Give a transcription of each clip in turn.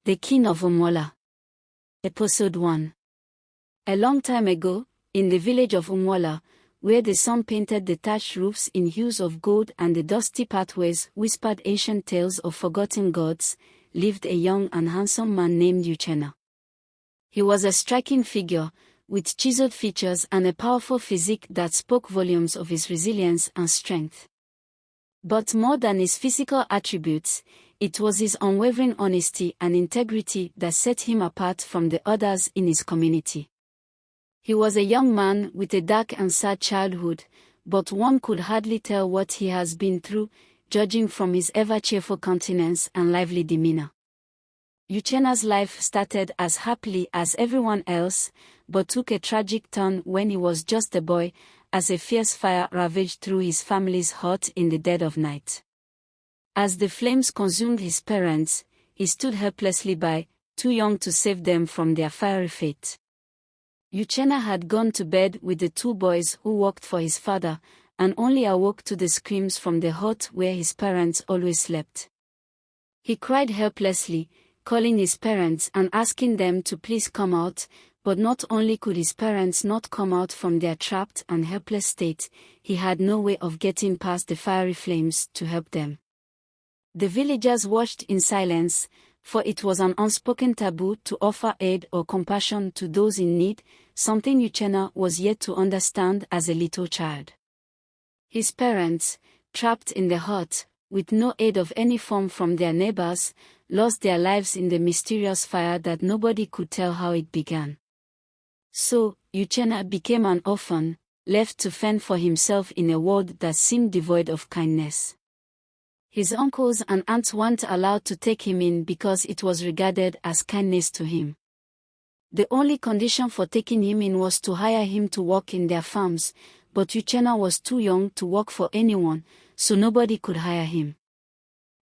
The King of UMUALA. Episode 1. A long time ago, in the village of UMUALA, where the sun painted the thatched roofs in hues of gold and the dusty pathways whispered ancient tales of forgotten gods, lived a young and handsome man named Uchenna. He was a striking figure, with chiseled features and a powerful physique that spoke volumes of his resilience and strength. But more than his physical attributes, it was his unwavering honesty and integrity that set him apart from the others in his community. He was a young man with a dark and sad childhood, but one could hardly tell what he has been through, judging from his ever-cheerful countenance and lively demeanor. Uchenna's life started as happily as everyone else, but took a tragic turn when he was just a boy, as a fierce fire ravaged through his family's hut in the dead of night. As the flames consumed his parents, he stood helplessly by, too young to save them from their fiery fate. Uchenna had gone to bed with the two boys who worked for his father, and only awoke to the screams from the hut where his parents always slept. He cried helplessly, calling his parents and asking them to please come out, but not only could his parents not come out from their trapped and helpless state, he had no way of getting past the fiery flames to help them. The villagers watched in silence, for it was an unspoken taboo to offer aid or compassion to those in need, something Uchenna was yet to understand as a little child. His parents, trapped in the hut, with no aid of any form from their neighbors, lost their lives in the mysterious fire that nobody could tell how it began. So, Uchenna became an orphan, left to fend for himself in a world that seemed devoid of kindness. His uncles and aunts weren't allowed to take him in because it was regarded as kindness to him. The only condition for taking him in was to hire him to work in their farms, but Uchenna was too young to work for anyone, so nobody could hire him.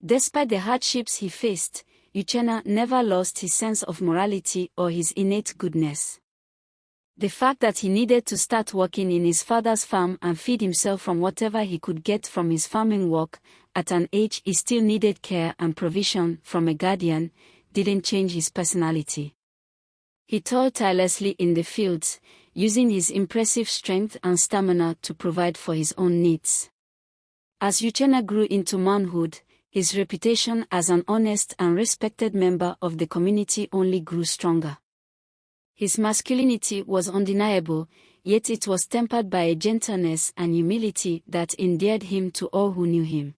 Despite the hardships he faced, Uchenna never lost his sense of morality or his innate goodness. The fact that he needed to start working in his father's farm and feed himself from whatever he could get from his farming work, at an age he still needed care and provision from a guardian, didn't change his personality. He toiled tirelessly in the fields, using his impressive strength and stamina to provide for his own needs. As Uchenna grew into manhood, his reputation as an honest and respected member of the community only grew stronger. His masculinity was undeniable, yet it was tempered by a gentleness and humility that endeared him to all who knew him.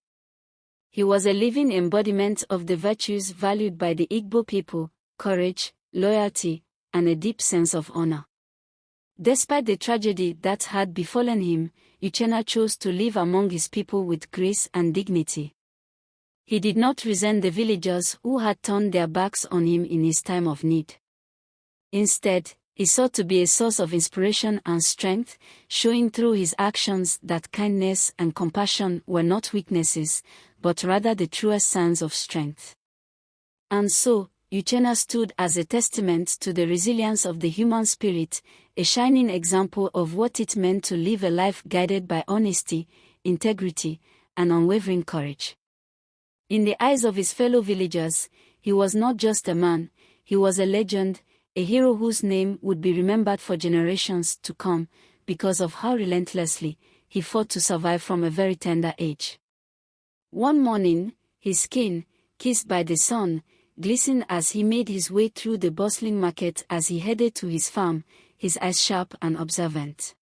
He was a living embodiment of the virtues valued by the Igbo people: courage, loyalty, and a deep sense of honor. Despite the tragedy that had befallen him, Uchenna chose to live among his people with grace and dignity. He did not resent the villagers who had turned their backs on him in his time of need. Instead, he sought to be a source of inspiration and strength, showing through his actions that kindness and compassion were not weaknesses, but rather the truest signs of strength. And so, Uchenna stood as a testament to the resilience of the human spirit, a shining example of what it meant to live a life guided by honesty, integrity, and unwavering courage. In the eyes of his fellow villagers, he was not just a man, he was a legend, a hero whose name would be remembered for generations to come, because of how relentlessly he fought to survive from a very tender age. One morning, his skin, kissed by the sun, glistened as he made his way through the bustling market as he headed to his farm, his eyes sharp and observant.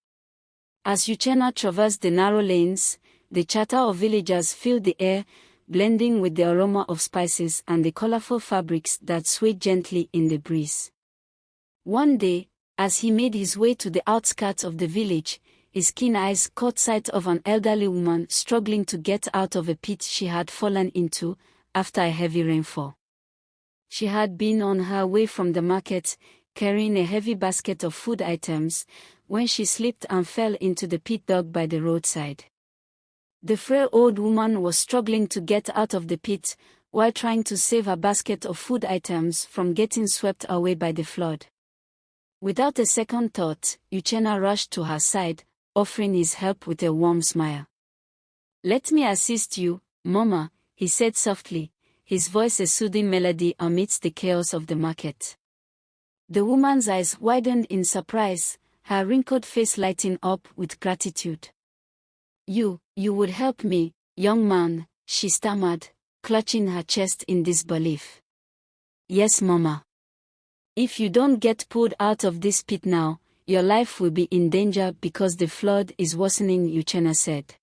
As Uchenna traversed the narrow lanes, the chatter of villagers filled the air, blending with the aroma of spices and the colorful fabrics that swayed gently in the breeze. One day, as he made his way to the outskirts of the village, his keen eyes caught sight of an elderly woman struggling to get out of a pit she had fallen into after a heavy rainfall. She had been on her way from the market, carrying a heavy basket of food items, when she slipped and fell into the pit dug by the roadside. The frail old woman was struggling to get out of the pit, while trying to save her basket of food items from getting swept away by the flood. Without a second thought, Uchenna rushed to her side, offering his help with a warm smile. "Let me assist you, Mama," he said softly, his voice a soothing melody amidst the chaos of the market. The woman's eyes widened in surprise, her wrinkled face lighting up with gratitude. You would help me, young man," she stammered, clutching her chest in disbelief. "Yes, Mama. If you don't get pulled out of this pit now, your life will be in danger because the flood is worsening," Uchenna said.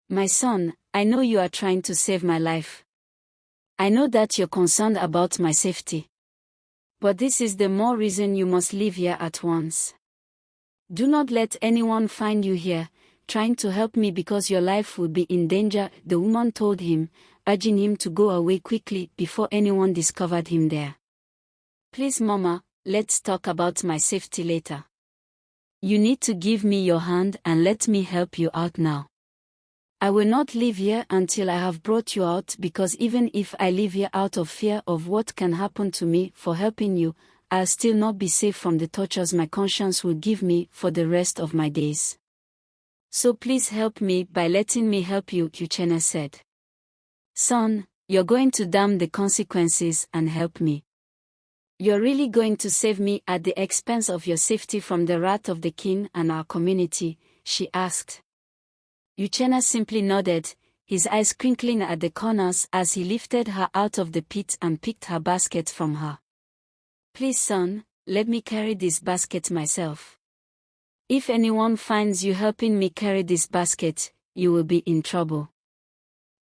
"My son, I know you are trying to save my life. I know that you're concerned about my safety. But this is the more reason you must leave here at once. Do not let anyone find you here, trying to help me because your life will be in danger," the woman told him, urging him to go away quickly before anyone discovered him there. "Please, Mama, let's talk about my safety later. You need to give me your hand and let me help you out now. I will not leave here until I have brought you out, because even if I leave here out of fear of what can happen to me for helping you, I'll still not be safe from the tortures my conscience will give me for the rest of my days. So please help me by letting me help you," Uchenna said. "Son, you're going to damn the consequences and help me. You're really going to save me at the expense of your safety from the wrath of the king and our community?" she asked. Uchenna simply nodded, his eyes crinkling at the corners as he lifted her out of the pit and picked her basket from her. "Please, son, let me carry this basket myself. If anyone finds you helping me carry this basket, you will be in trouble.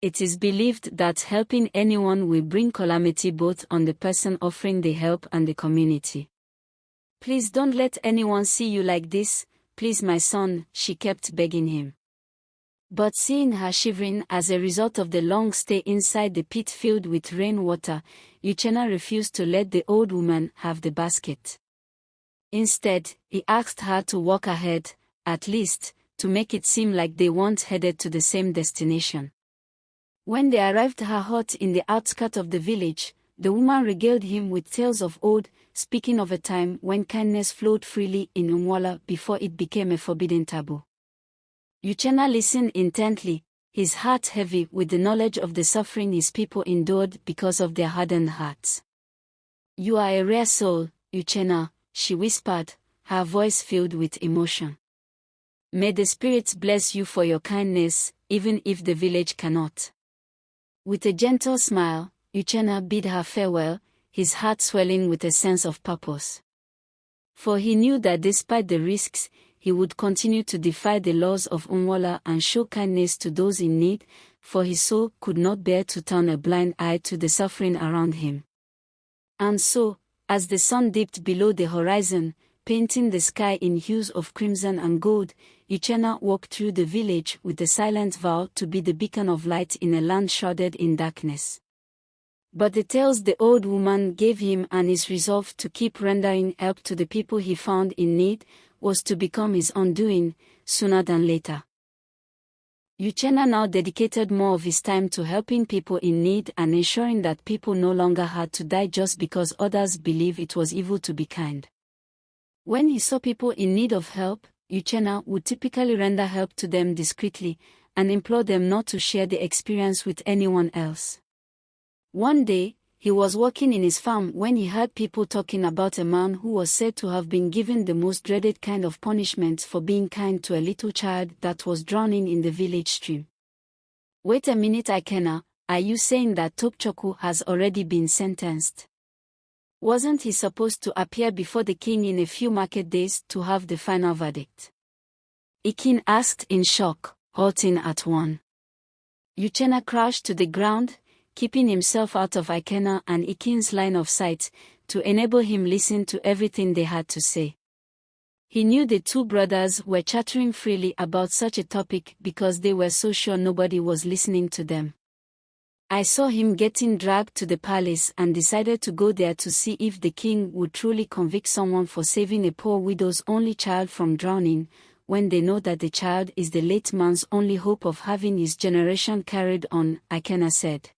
It is believed that helping anyone will bring calamity both on the person offering the help and the community. Please don't let anyone see you like this, please, my son," she kept begging him. But seeing her shivering as a result of the long stay inside the pit filled with rainwater, Uchenna refused to let the old woman have the basket. Instead, he asked her to walk ahead, at least, to make it seem like they weren't headed to the same destination. When they arrived at her hut in the outskirts of the village, the woman regaled him with tales of old, speaking of a time when kindness flowed freely in UMUALA before it became a forbidden taboo. Uchenna listened intently, his heart heavy with the knowledge of the suffering his people endured because of their hardened hearts. "You are a rare soul, Uchenna," she whispered, her voice filled with emotion. "May the spirits bless you for your kindness, even if the village cannot." With a gentle smile, Uchenna bid her farewell, his heart swelling with a sense of purpose. For he knew that despite the risks, he would continue to defy the laws of UMUALA and show kindness to those in need, for his soul could not bear to turn a blind eye to the suffering around him. And so, as the sun dipped below the horizon, painting the sky in hues of crimson and gold, Uchenna walked through the village with a silent vow to be the beacon of light in a land shrouded in darkness. But the tales the old woman gave him and his resolve to keep rendering help to the people he found in need was to become his undoing, sooner than later. Uchenna now dedicated more of his time to helping people in need and ensuring that people no longer had to die just because others believe it was evil to be kind. When he saw people in need of help, Uchenna would typically render help to them discreetly, and implore them not to share the experience with anyone else. One day, he was working in his farm when he heard people talking about a man who was said to have been given the most dreaded kind of punishment for being kind to a little child that was drowning in the village stream. "Wait a minute, Uchenna, are you saying that Topchoku has already been sentenced? Wasn't he supposed to appear before the king in a few market days to have the final verdict?" Ikin asked in shock, halting at one. Uchenna crashed to the ground, keeping himself out of Uchenna and Ikin's line of sight, to enable him listen to everything they had to say. He knew the two brothers were chattering freely about such a topic because they were so sure nobody was listening to them. "I saw him getting dragged to the palace and decided to go there to see if the king would truly convict someone for saving a poor widow's only child from drowning, when they know that the child is the late man's only hope of having his generation carried on," Uchenna said.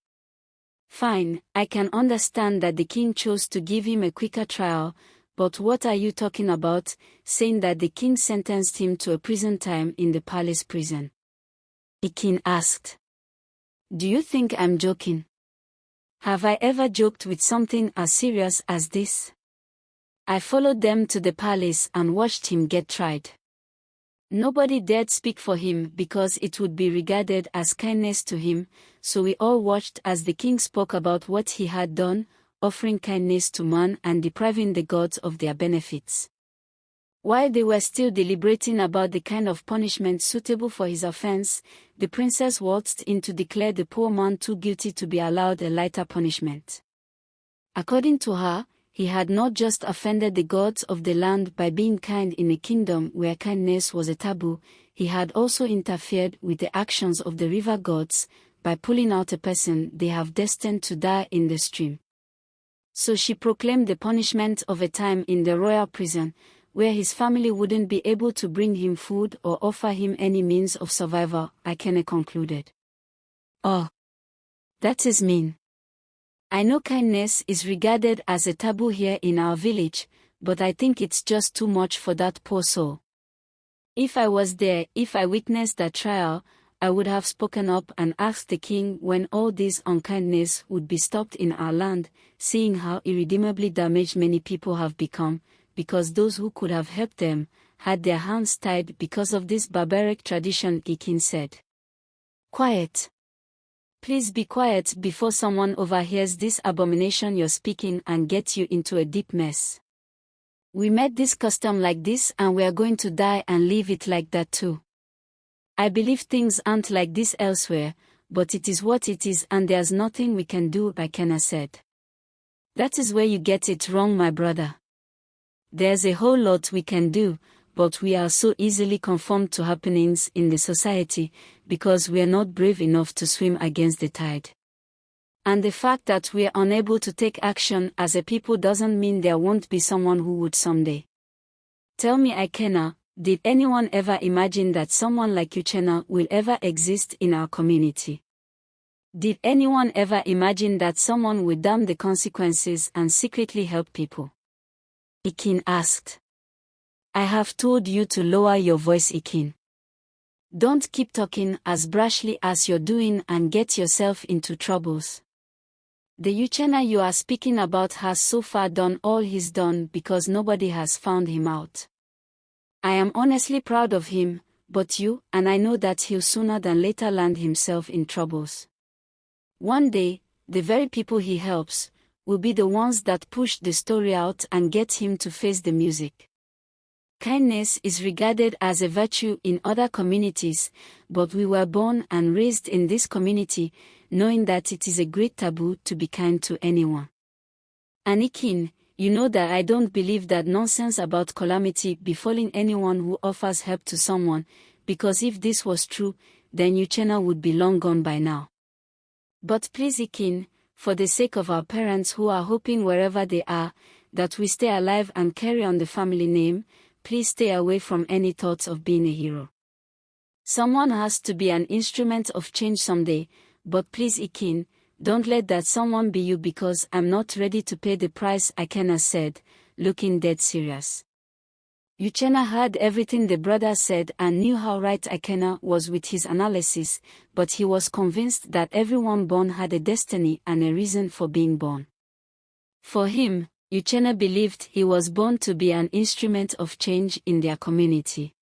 "Fine, I can understand that the king chose to give him a quicker trial, but what are you talking about, saying that the king sentenced him to a prison time in the palace prison?" Ikin asked. "Do you think I'm joking? Have I ever joked with something as serious as this? I followed them to the palace and watched him get tried. Nobody dared speak for him because it would be regarded as kindness to him, so we all watched as the king spoke about what he had done, offering kindness to man and depriving the gods of their benefits. While they were still deliberating about the kind of punishment suitable for his offense, the princess waltzed in to declare the poor man too guilty to be allowed a lighter punishment. According to her, he had not just offended the gods of the land by being kind in a kingdom where kindness was a taboo, he had also interfered with the actions of the river gods by pulling out a person they have destined to die in the stream. So she proclaimed the punishment of a time in the royal prison, where his family wouldn't be able to bring him food or offer him any means of survival, Uchenna concluded. Oh, that is mean. I know kindness is regarded as a taboo here in our village, but I think it's just too much for that poor soul. If I was there, if I witnessed that trial, I would have spoken up and asked the king when all this unkindness would be stopped in our land, seeing how irredeemably damaged many people have become, because those who could have helped them had their hands tied because of this barbaric tradition, Uchenna said. Quiet. Please be quiet before someone overhears this abomination you're speaking and gets you into a deep mess. We made this custom like this and we are going to die and leave it like that too. I believe things aren't like this elsewhere, but it is what it is and there's nothing we can do, Uchenna said. That is where you get it wrong, my brother. There's a whole lot we can do, but we are so easily conformed to happenings in the society because we are not brave enough to swim against the tide. And the fact that we are unable to take action as a people doesn't mean there won't be someone who would someday. Tell me, Uchenna, did anyone ever imagine that someone like Uchenna will ever exist in our community? Did anyone ever imagine that someone would damn the consequences and secretly help people? Uchenna asked. I have told you to lower your voice, Uchenna. Don't keep talking as brashly as you're doing and get yourself into troubles. The Uchenna you are speaking about has so far done all he's done because nobody has found him out. I am honestly proud of him, but you, and I know that he'll sooner than later land himself in troubles. One day, the very people he helps will be the ones that push the story out and get him to face the music. Kindness is regarded as a virtue in other communities, but we were born and raised in this community, knowing that it is a great taboo to be kind to anyone. And Uchenna, you know that I don't believe that nonsense about calamity befalling anyone who offers help to someone, because if this was true, then Uchenna would be long gone by now. But please, Uchenna, for the sake of our parents who are hoping wherever they are, that we stay alive and carry on the family name, please stay away from any thoughts of being a hero. Someone has to be an instrument of change someday, but please, Uchenna, don't let that someone be you because I'm not ready to pay the price, Uchenna said, looking dead serious. Uchenna heard everything the brother said and knew how right Uchenna was with his analysis, but he was convinced that everyone born had a destiny and a reason for being born. For him, Uchenna believed he was born to be an instrument of change in their community.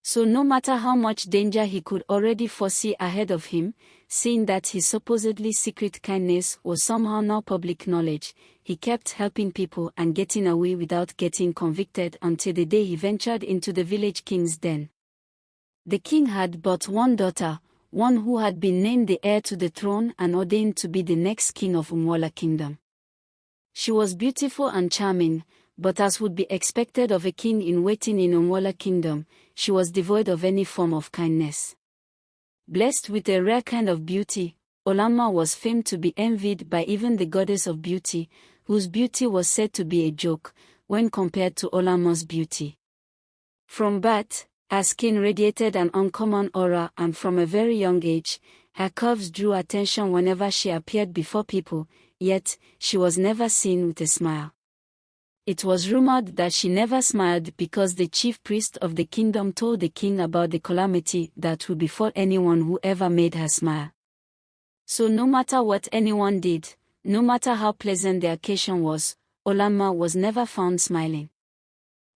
So no matter how much danger he could already foresee ahead of him, seeing that his supposedly secret kindness was somehow now public knowledge, he kept helping people and getting away without getting convicted until the day he ventured into the village king's den. The king had but one daughter, one who had been named the heir to the throne and ordained to be the next king of UMUALA Kingdom. She was beautiful and charming, but as would be expected of a king in waiting in UMUALA Kingdom, she was devoid of any form of kindness. Blessed with a rare kind of beauty, Olamma was famed to be envied by even the goddess of beauty, whose beauty was said to be a joke, when compared to Olamma's beauty. From birth, her skin radiated an uncommon aura and from a very young age, her curves drew attention whenever she appeared before people, yet, she was never seen with a smile. It was rumored that she never smiled because the chief priest of the kingdom told the king about the calamity that would befall anyone who ever made her smile. So no matter what anyone did, No matter how pleasant the occasion was, Olamma was never found smiling.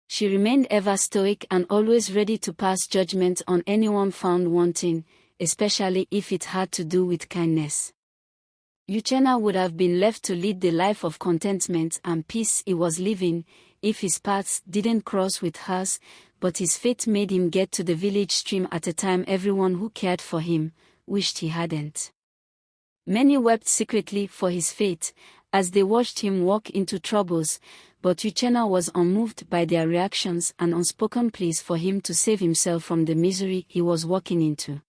She remained ever stoic and always ready to pass judgment on anyone found wanting, especially if it had to do with kindness. Uchenna would have been left to lead the life of contentment and peace he was living, if his paths didn't cross with hers, but his fate made him get to the village stream at a time everyone who cared for him wished he hadn't. Many wept secretly for his fate, as they watched him walk into troubles, but Uchenna was unmoved by their reactions and unspoken pleas for him to save himself from the misery he was walking into.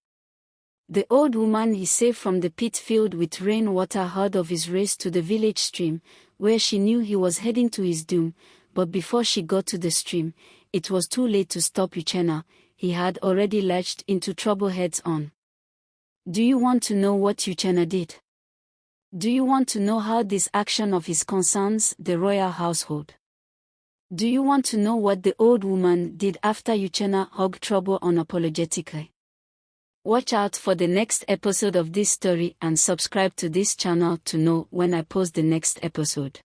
The old woman he saved from the pit filled with rain-water heard of his race to the village stream, where she knew he was heading to his doom, but before she got to the stream, it was too late to stop Uchenna. He had already lurched into trouble heads-on. Do you want to know what Uchenna did? Do you want to know how this action of his concerns the royal household? Do you want to know what the old woman did after Uchenna hugged trouble unapologetically? Watch out for the next episode of this story and subscribe to this channel to know when I post the next episode.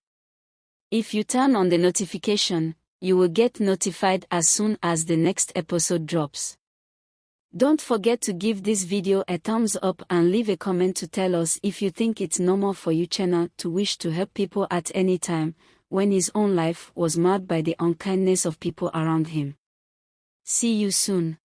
If you turn on the notification, you will get notified as soon as the next episode drops. Don't forget to give this video a thumbs up and leave a comment to tell us if you think it's normal for Uchenna to wish to help people at any time, when his own life was marred by the unkindness of people around him. See you soon.